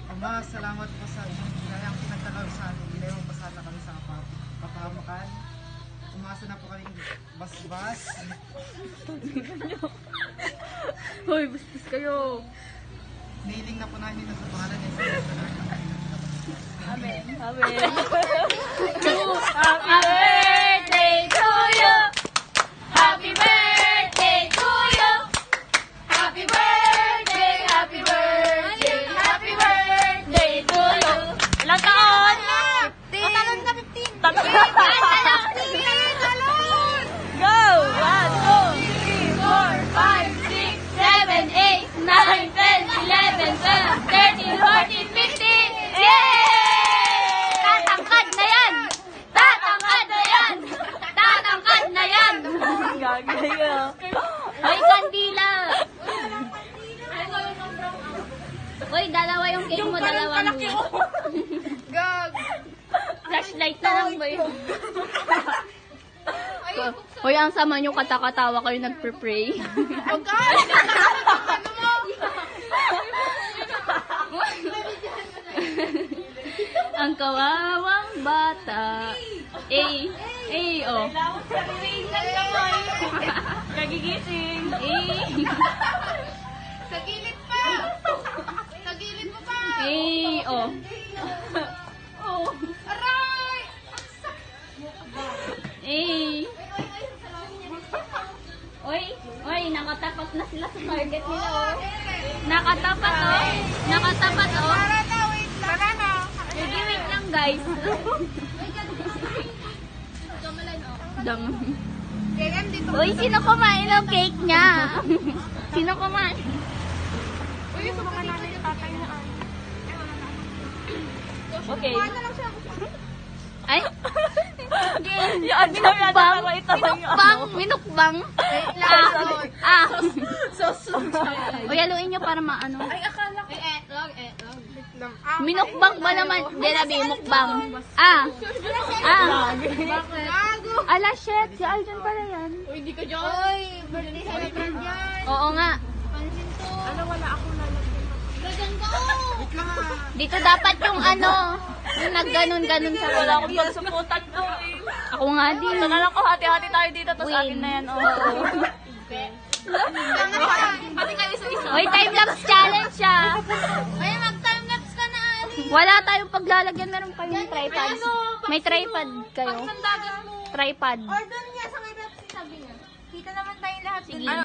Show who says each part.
Speaker 1: Ama, salamat po sa inyong pinagtalaw sa amin. Hindi mo pasala kami sa kapahamakan. Umasa na po kaming basbas.
Speaker 2: Hoy, bastos kayo.
Speaker 1: Nailing na po namin sa pangalan niya sa
Speaker 2: Amen. Amen. Happy birthday to you. Happy birthday to you. Happy birthday, happy birthday, happy birthday to you. Ilang taon? 15. Tatalon na 15. Tatalon. Go! 1, 2, 3, 4, 5, 6, 7, 8, 9, 10, 11, 12, 13, 14, 15. Yay! Tatangkad na yan! Tatangkad na yan! Tatangkad na yan! Gagayo. Hoy, kandila! Hoy, dalawa yung cake mo, dalawa mo.
Speaker 1: Gag!
Speaker 2: Flashlight na lang ba yun? Hoy, ang sama nyo katakatawa kayo nagpe-pray. Ang kawawang bata. Oh. Kagigising.
Speaker 3: Sa gilid pa! Sa gilid mo pa!
Speaker 2: Oh. Oh.
Speaker 3: Aray!
Speaker 2: Oy, nakatapat na sila sa target nila, oh. Nakatapat, oh. Nakatapat, oh.
Speaker 3: Tara na, wait lang. Tara na.
Speaker 2: Sige, wait lang, guys. Dam.
Speaker 3: KM, dito.
Speaker 2: Uy, sino kumain ng cake niya? Sino kumain?
Speaker 3: Uy, subukan natin yung tatay na ano.
Speaker 2: Okay.
Speaker 3: Kuha na lang siya.
Speaker 2: Ay?
Speaker 4: Yan,
Speaker 2: Minukbang?
Speaker 4: minukbang.
Speaker 2: Minukbang?
Speaker 3: Wait lang.
Speaker 2: O, yaluin nyo para maano.
Speaker 3: Ay, akala ko. Etlog. Wait lang.
Speaker 2: Minukbang ba naman? Delabi, mukbang.
Speaker 3: Gago.
Speaker 2: Ala, shit. Si Alden pala yan.
Speaker 3: Uy, hindi ka dyan. Uy, birthday celebrant yan.
Speaker 2: Oo nga.
Speaker 3: Pansin to. Ano, wala ako lalagyan. Gagan ko.
Speaker 1: Wait lang ah.
Speaker 2: Dito dapat yung ano, yung nagganon-ganon sa
Speaker 4: Wala
Speaker 2: wala.
Speaker 4: akong pagsuputan to.
Speaker 2: Ako nga din.
Speaker 4: Ito na lang ko, hati-hati tayo dito, tapos akin na yan. Oh.
Speaker 3: Pati kayo isa-isa.
Speaker 2: Hoy, time-lapse challenge siya.
Speaker 3: Ay, mag-time-lapse ka na, Ali.
Speaker 2: Wala tayong paglalagyan. Meron kayong tripod. May tripod kayo.
Speaker 3: Sandagan mo.
Speaker 2: Tripod.
Speaker 3: Or doon niya sa may Pepsi, sabi niya. Kita naman tayo lahat.
Speaker 2: Sige.